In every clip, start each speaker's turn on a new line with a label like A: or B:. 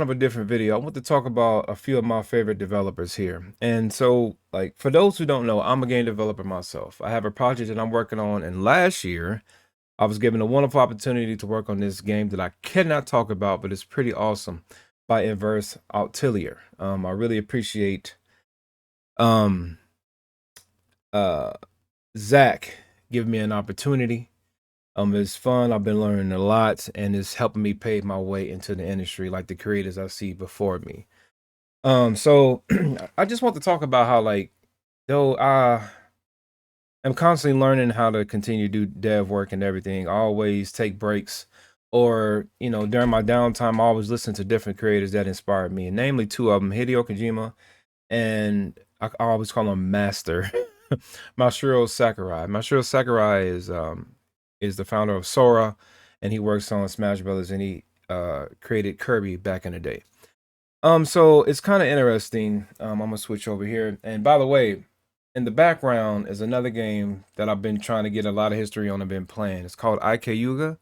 A: of a different video. I want to talk about a few of my favorite developers here. And so, like, for those who don't know, I'm a game developer myself. I have a project that I'm working on, and last year I was given a wonderful opportunity to work on this game that I cannot talk about, but it's pretty awesome, by Inverse Outlier. I really appreciate um uh Zach giving me an opportunity. It's fun. I've been learning a lot, and it's helping me pave my way into the industry, like the creators I see before me. So I just want to talk about how, like, though I'm constantly learning how to continue to do dev work and everything, I always take breaks, or during my downtime, I always listen to different creators that inspired me, and namely two of them, Hideo Kojima, and I always call him Master, Masahiro Sakurai. Masahiro Sakurai is the founder of Sora, and he works on Smash Brothers, and he created Kirby back in the day. So it's kind of interesting. I'm gonna switch over here. And by the way, in the background is another game that I've been trying to get a lot of history on and been playing. It's called IK Yuga.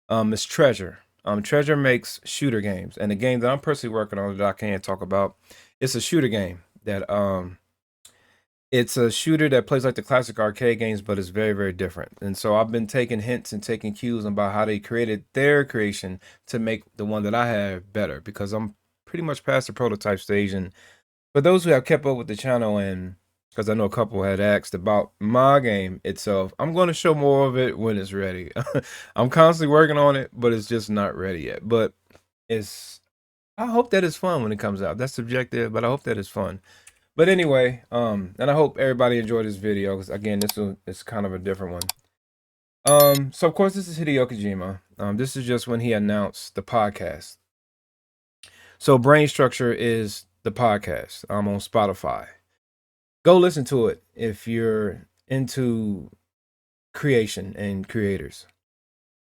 A: It's Treasure. Treasure makes shooter games, and the game that I'm personally working on that I can't talk about, it's a shooter game that it's a shooter that plays like the classic arcade games, but it's very, very different. And so I've been taking hints and taking cues about how they created their creation to make the one that I have better, because I'm pretty much past the prototype stage. And for those who have kept up with the channel, and because I know a couple had asked about my game itself, I'm going to show more of it when it's ready. I'm constantly working on it, but it's just not ready yet. But it's, I hope that it's fun when it comes out. That's subjective, but I hope that it's fun. But anyway, and I hope everybody enjoyed this video, because again, this is kind of a different one. So of course this is Hideo Kojima. This is just when he announced the podcast. So Brain Structure is the podcast. I'm on Spotify. Go listen to it if you're into creation and creators.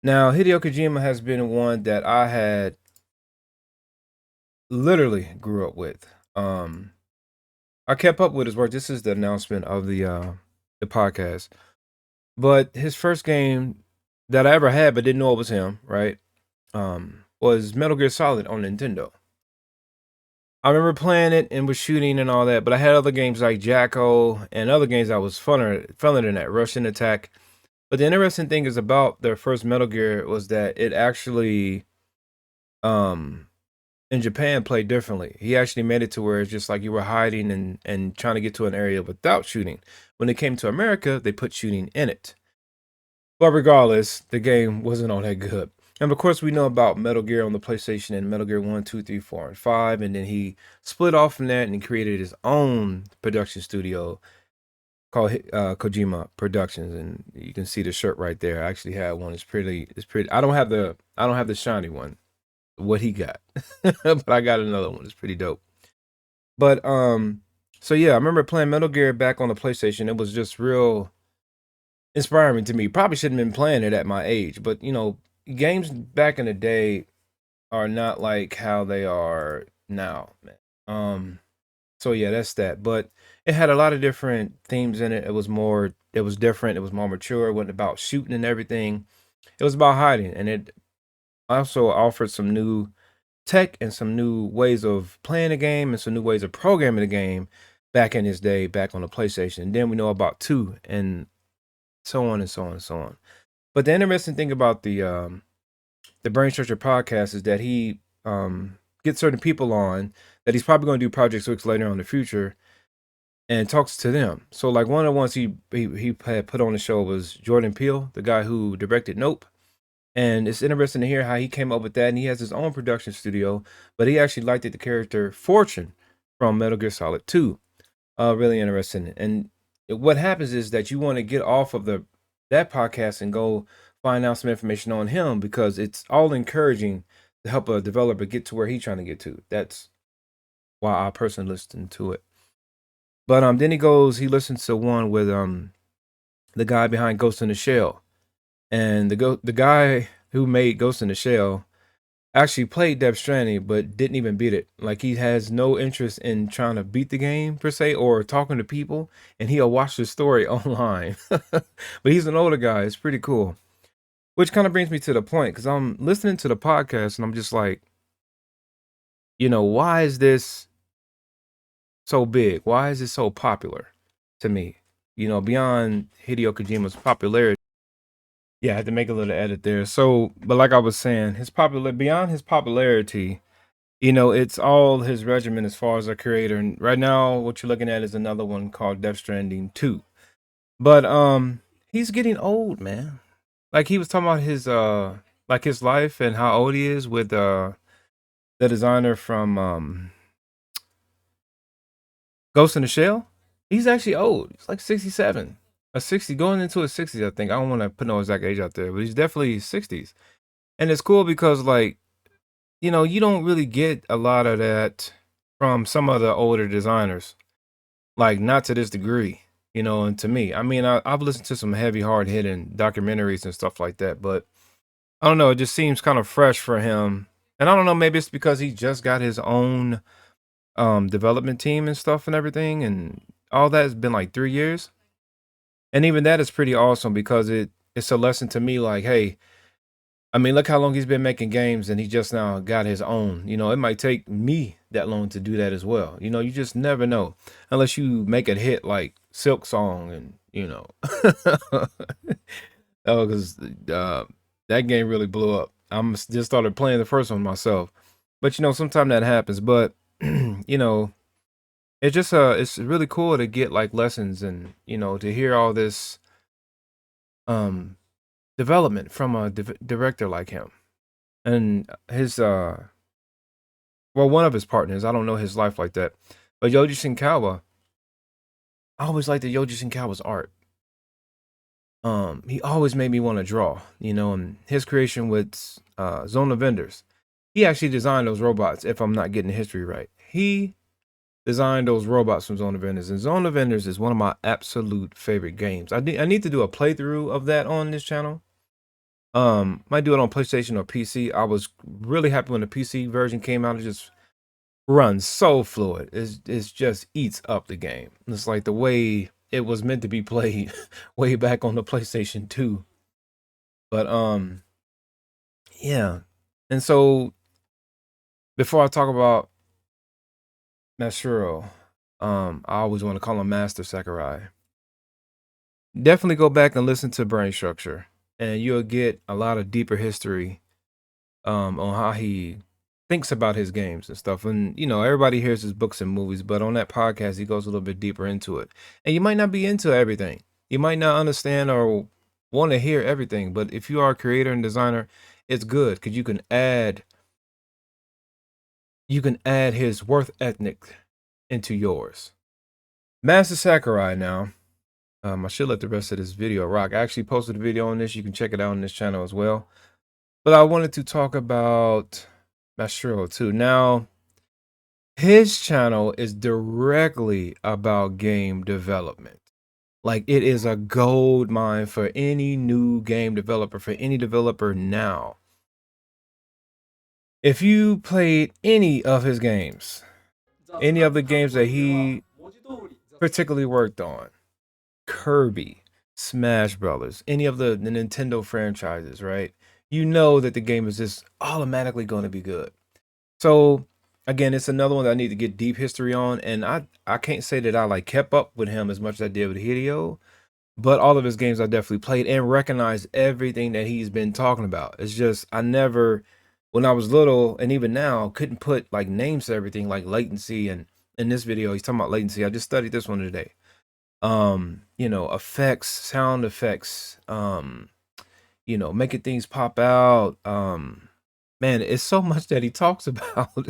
A: Now, Hideo Kojima has been one that I had literally grew up with. I kept up with his work. This is the announcement of the podcast. But his first game that I ever had, but didn't know it was him, right? Was Metal Gear Solid on Nintendo. I remember playing it and was shooting and all that, but I had other games like Jacko and other games that was funner than that, Russian Attack. But the interesting thing is about their first Metal Gear was that it actually, um, in Japan played differently. He actually made it to where it's just like you were hiding and trying to get to an area without shooting. When it came to America, they put shooting in it. But regardless, the game wasn't all that good. And of course, we know about Metal Gear on the PlayStation and Metal Gear 1, 2, 3, 4, and 5. And then he split off from that and he created his own production studio called Kojima Productions. And you can see the shirt right there. I actually had one. It's pretty. I don't have the shiny one, what he got. But I got another one. It's pretty dope. But so yeah, I remember playing Metal Gear back on the PlayStation. It was just real inspiring to me. Probably shouldn't have been playing it at my age, but games back in the day are not like how they are now, man. So yeah, that's that. But it had a lot of different themes in it. It was different, it was more mature, it wasn't about shooting and everything. It was about hiding, and it also offered some new tech and some new ways of playing the game and some new ways of programming the game back in his day, back on the PlayStation. And then we know about 2 and so on and so on and so on. But the interesting thing about the Brain Structure podcast is that he gets certain people on that he's probably going to do projects with later on in the future and talks to them. So like one of the ones he had put on the show was Jordan Peele, the guy who directed Nope. And it's interesting to hear how he came up with that. And he has his own production studio, but he actually liked it, the character Fortune from Metal Gear Solid 2. Really interesting. And what happens is that you want to get off of that podcast and go find out some information on him, because it's all encouraging to help a developer get to where he's trying to get to. That's why I personally listen to it. But then he listens to one with the guy behind Ghost in the Shell. And the guy who made Ghost in the Shell actually played Death Stranding, but didn't even beat it. Like, he has no interest in trying to beat the game per se or talking to people, and he'll watch the story online. But he's an older guy. It's pretty cool. Which kind of brings me to the point, because I'm listening to the podcast and I'm just like, why is this so big? Why is it so popular to me? Beyond Hideo Kojima's popularity. Yeah, I had to make a little edit there. So, but like I was saying, beyond his popularity, it's all his regimen as far as a creator. And right now, what you're looking at is another one called Death Stranding 2. But he's getting old, man. Like he was talking about his life and how old he is with the designer from Ghost in the Shell. He's actually old. He's like 67. A 60 going into his 60s, I think. I don't want to put no exact age out there, but he's definitely 60s. And it's cool because like, you don't really get a lot of that from some of the older designers. Like not to this degree, and to me. I mean, I've listened to some heavy hard hitting documentaries and stuff like that, but I don't know, it just seems kind of fresh for him. And I don't know, maybe it's because he just got his own development team and stuff and everything, and all that has been like 3 years. And even that is pretty awesome because it's a lesson to me like, hey, I mean, look how long he's been making games and he just now got his own. It might take me that long to do that as well. You just never know unless you make it hit like Silk Song and, oh, because that game really blew up. I'm just started playing the first one myself, but sometimes that happens. But it's really cool to get like lessons and to hear all this um development from a director like him and his well, one of his partners. I don't know his life like that, but Yoji Shinkawa. I always liked the Yoji Shinkawa's art. He always made me want to draw, and his creation with Zone of Vendors. He actually designed those robots, if I'm not getting the history right. He designed those robots from Zone of Vendors, and Zone of Vendors is one of my absolute favorite games. I need to do a playthrough of that on this channel. Might do it on PlayStation or PC. I was really happy when the PC version came out. It just runs so fluid. It's just eats up the game. It's like the way it was meant to be played way back on the PlayStation 2. But yeah. And so before I talk about Masuro, I always want to call him Master Sakurai. Definitely go back and listen to Brain Structure, and you'll get a lot of deeper history on how he thinks about his games and stuff. And everybody hears his books and movies, but on that podcast, he goes a little bit deeper into it. And you might not be into everything. You might not understand or want to hear everything, but if you are a creator and designer, it's good because you can add his worth ethic into yours. Master Sakurai now. I should let the rest of this video rock. I actually posted a video on this. You can check it out on this channel as well. But I wanted to talk about Mashiro too. Now, his channel is directly about game development. Like it is a gold mine for any new game developer, for any developer now. If you played any of his games, any of the games that he particularly worked on, Kirby, Smash Brothers, any of the Nintendo franchises, right? You know that the game is just automatically going to be good. So again, it's another one that I need to get deep history on, and I can't say that I like kept up with him as much as I did with Hideo, but all of his games I definitely played and recognized everything that he's been talking about. It's just I never, when I was little and even now, couldn't put like names to everything like latency. And in this video, he's talking about latency. I just studied this one today. Effects, sound effects, making things pop out. Man, it's so much that he talks about.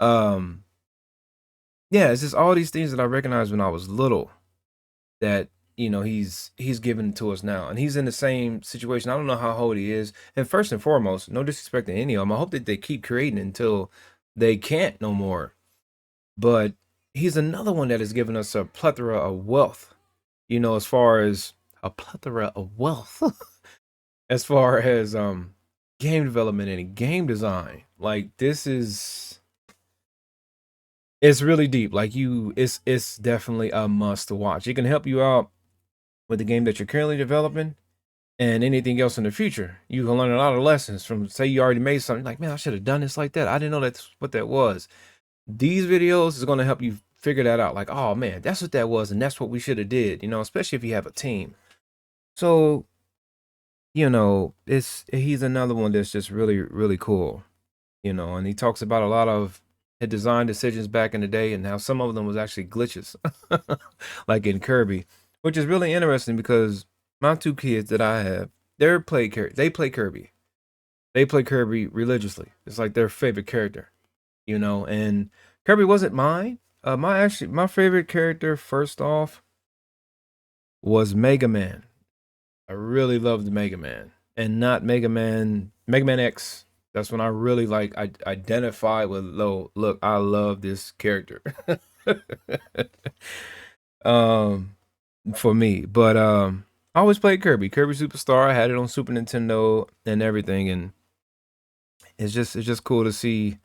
A: um, yeah, it's just all these things that I recognized when I was little that he's given to us now, and he's in the same situation. I don't know how old he is, and first and foremost, no disrespect to any of them. I hope that they keep creating until they can't no more. But he's another one that has given us a plethora of wealth. As far as a plethora of wealth, as far as game development and game design. Like this is it's really deep. Like it's definitely a must to watch. It can help you out with the game that you're currently developing. and anything else in the future. You can learn a lot of lessons from, say you already made something, like, man, I should have done this like that. I didn't know that's what that was. These videos is going to help you figure that out. Like, oh man, that's what that was, and that's what we should have did, you know, especially if you have a team. So, you know, he's another one that's just really, really cool, you know, and he talks about a lot of his design decisions back in the day and how some of them was actually glitches, like in Kirby, which is really interesting because my two kids that I have, they play Kirby. They play Kirby religiously. It's like their favorite character, you know, and Kirby wasn't mine. My favorite character first off was Mega Man. I really loved Mega Man, and not Mega Man X. That's when I really like I identified with look, I love this character. um for me. But I always played Kirby Superstar. I had it on Super Nintendo and everything, and it's just cool to see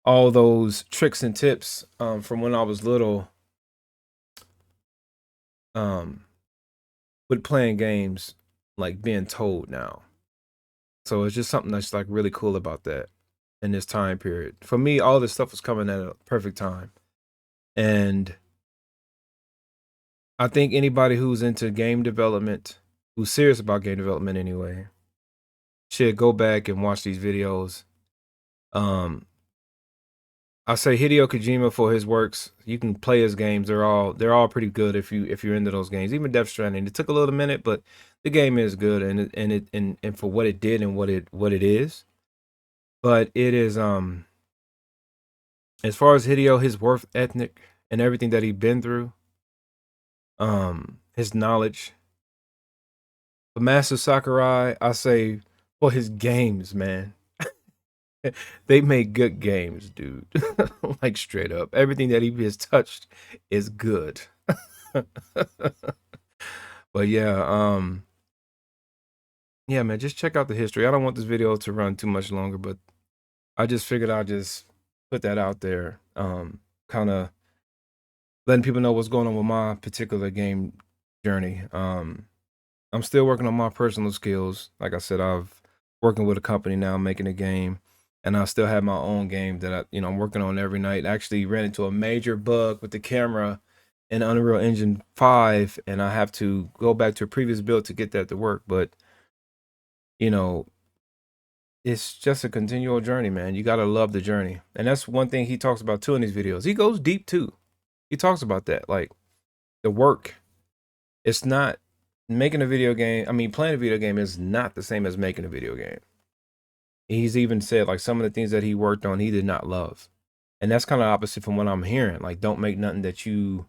A: all those tricks and tips from when I was little um with playing games like being told now. So it's just something that's like really cool about that in this time period. For me, all this stuff was coming at a perfect time. And I think anybody who's into game development, who's serious about game development anyway, should go back and watch these videos. Um, I say Hideo Kojima for his works. You can play his games; they're all pretty good if you're into those games. Even Death Stranding, it took a little minute, but the game is good, and for what it did and what it is. But it is as far as Hideo, his work ethic and everything that he's been through, his knowledge. But Master Sakurai, I say for his games, man. They make good games, dude. Like straight up. Everything that he has touched is good. But yeah, man, just check out the history. I don't want this video to run too much longer, but I just figured I'd just put that out there. Kind of letting people know what's going on with my particular game journey. I'm still working on my personal skills. Like I said, I've working with a company now making a game, and I still have my own game that I'm working on every night. Actually ran into a major bug with the camera in Unreal Engine 5, and I have to go back to a previous build to get that to work. But you know, it's just a continual journey, man. You gotta love the journey. And that's one thing he talks about too in these videos. He goes deep too. He talks about that. Like the work. It's not making a video game. I mean, playing a video game is not the same as making a video game. He's even said like some of the things that he worked on, he did not love. And that's kind of opposite from what I'm hearing. Like, don't make nothing that you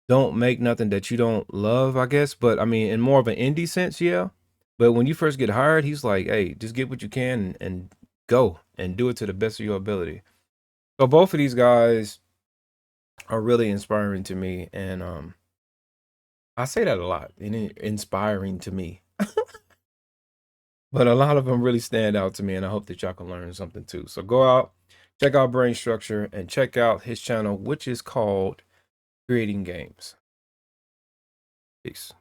A: don't love, I guess. But I mean, in more of an indie sense, yeah. But when you first get hired, he's like, hey, just get what you can and go and do it to the best of your ability. So both of these guys are really inspiring to me. And I say that a lot, inspiring to me. But a lot of them really stand out to me, and I hope that y'all can learn something too. So go out, check out Brain Structure, and check out his channel, which is called Creating Games. Peace.